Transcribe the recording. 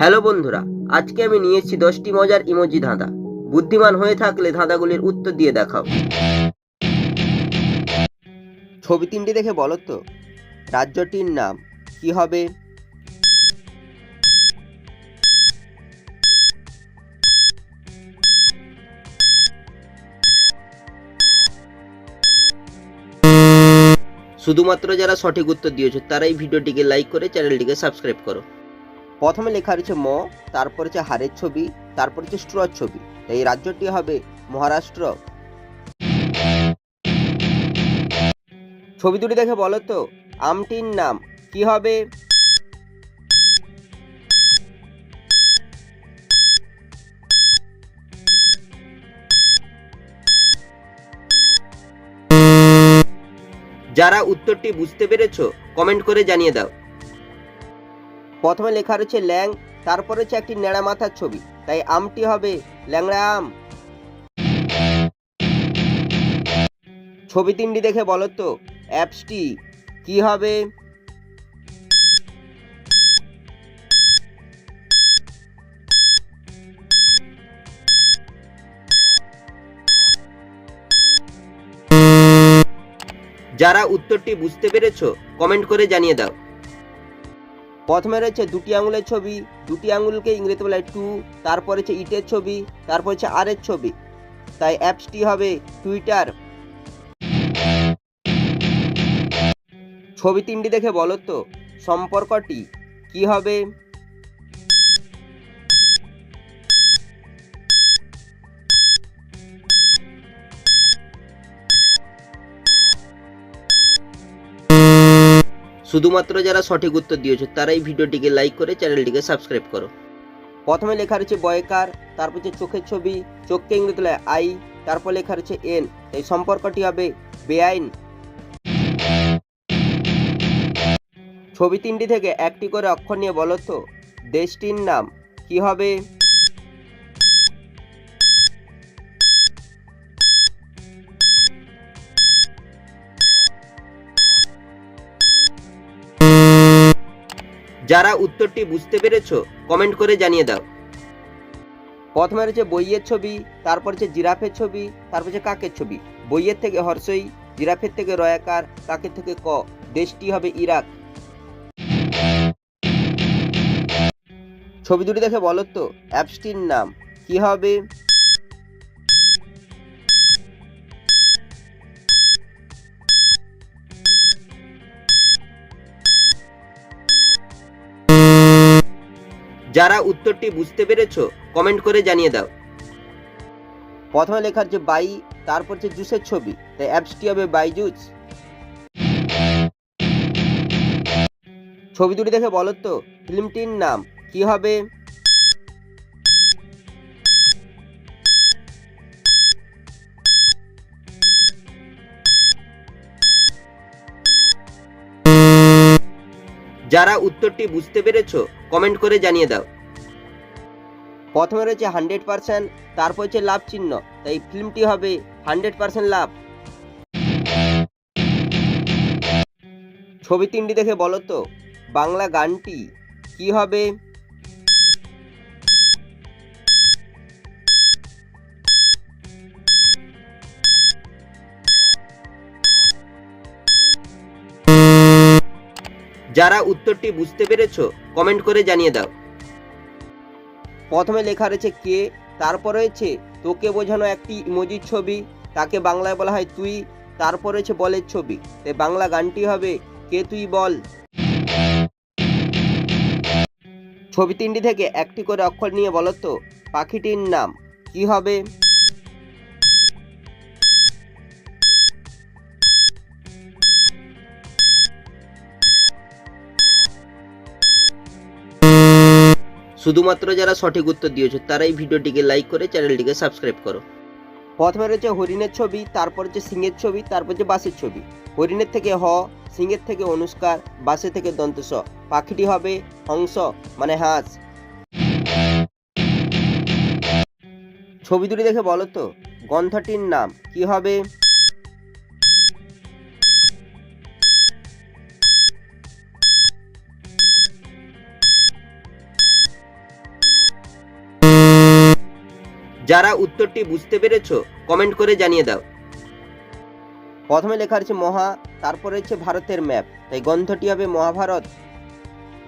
Hello বন্ধুরা, আজকে আমি নিয়ে এসেছি 10টি মজার ইমোজি ধাঁধা। বুদ্ধিমান হয়ে থাকলে ধাঁধাগুলির উত্তর দিয়ে দেখাও। ছবি তিনটি দেখে বলো তো রাজ্যটির নাম কি হবে? শুধুমাত্র যারা সঠিক উত্তর দিয়েছো তারাই ভিডিওটিকে লাইক করে চ্যানেলটিকে সাবস্ক্রাইব করো। প্রথমে লেখা রয়েছে ম, তারপর হচ্ছে হাড়ের ছবি, তারপর হচ্ছে স্ট্রর ছবি। এই রাজ্যটি হবে মহারাষ্ট্র। ছবি দুটি দেখে বলো তো আমটির নাম কি হবে? যারা উত্তরটি বুঝতে পেরেছো কমেন্ট করে জানিয়ে দাও। প্রথমে লেখা রয়েছে ল্যাং, তারপর হচ্ছে একটি ন্যাড়া মাথার ছবি, তাই আমটি হবে ল্যাংড়া আম। ছবি তিনটি দেখে বলো তো অ্যাপসটি কি হবে? যারা উত্তরটি বুঝতে পেরেছো কমেন্ট করে জানিয়ে দাও। প্রথমে রয়েছে দুটি আঙুলের ছবি, দুটি আঙুলকে ইংরেজিতে বলা হয় টু, তারপর হচ্ছে ইটের ছবি, তারপর হচ্ছে আর এর ছবি, তাই অ্যাপসটি হবে টুইটার। ছবি তিনটি দেখে বলো তো সম্পর্কটি কি হবে? শুধুমাত্র যারা সঠিক উত্তর দিয়েছো তারাই ভিডিওটিকে লাইক করে চ্যানেলটিকে সাবস্ক্রাইব করো। প্রথমে লেখা রয়েছে বয়কার, তারপর হচ্ছে চোখের ছবি, চোখকে ইংরেজিতে আই, তারপর লেখা রয়েছে এন, এই সম্পর্কটি হবে বেআইন। ছবি তিনটি থেকে একটি করে অক্ষর নিয়ে বলো তো দেশটির নাম কি হবে? যারা উত্তরটি বুঝতে পেরেছো কমেন্ট করে জানিয়ে দাও। প্রথমে রয়েছে বইয়ের ছবি, তারপর হচ্ছে জিরাফের ছবি, তারপর হচ্ছে কাকের ছবি। বইয়ের থেকে হর্ষই, জিরাফের থেকে রয়াকার, কাকের থেকে ক। দেশটি হবে ইরাক। ছবি দুটি দেখে বলো তো অ্যাপসটির নাম কি হবে? যারা উত্তরটি বুঝতে পেরেছো কমেন্ট করে জানিয়ে দাও। প্রথমে লেখা হচ্ছে বাই, তারপর হচ্ছে জুসের ছবি, তাই অ্যাপসটি হবে বাইজুস। ছবি দুটি দেখে বলো তো ফিল্মটির নাম কি হবে? যারা উত্তরটি বুঝতে পেরেছো কমেন্ট করে জানিয়ে দাও। প্রথমে রয়েছে 100%, তারপর হচ্ছে লাভ চিহ্ন, তাই ফিল্মটি হবে 100% লাভ। ছবি তিনটি দেখে বলো তো বাংলা গানটি কি হবে? যারা উত্তরটি বুঝতে পেরেছো কমেন্ট করে জানিয়ে দাও। প্রথমে লেখা রয়েছে কে, তারপর রয়েছে তোকে বোঝানো একটি ইমোজির ছবি, তাকে বাংলায় বলা হয় তুই, তারপর রয়েছে বলের ছবি, তাই বাংলা গানটি হবে কে তুই বল। ছবি তিনটি থেকে একটি করে অক্ষর নিয়ে বলো তো পাখিটির নাম কি হবে? শুধুমাত্র যারা সঠিক উত্তর দিয়েছো তারাই ভিডিওটিকে লাইক করে চ্যানেলটিকে সাবস্ক্রাইব করো। প্রথমে রয়েছে হরিণের ছবি, তারপর হচ্ছে সিংহের ছবি, তারপর হচ্ছে বাসের ছবি। হরিণের থেকে হ, সিংহের থেকে অনুষ্কার, বাসের থেকে দন্ত স। পাখিটি হবে হংস মানে হাঁস। ছবি দুটি দেখে বলো তো গ্রন্থটির নাম কি হবে? যারা উত্তরটি বুঝতে পেরেছো কমেন্ট করে জানিয়ে দাও। প্রথমে লেখা আছে মহা, তারপরে হচ্ছে ভারতের ম্যাপ, তাই গ্রন্থটি হবে মহাভারত।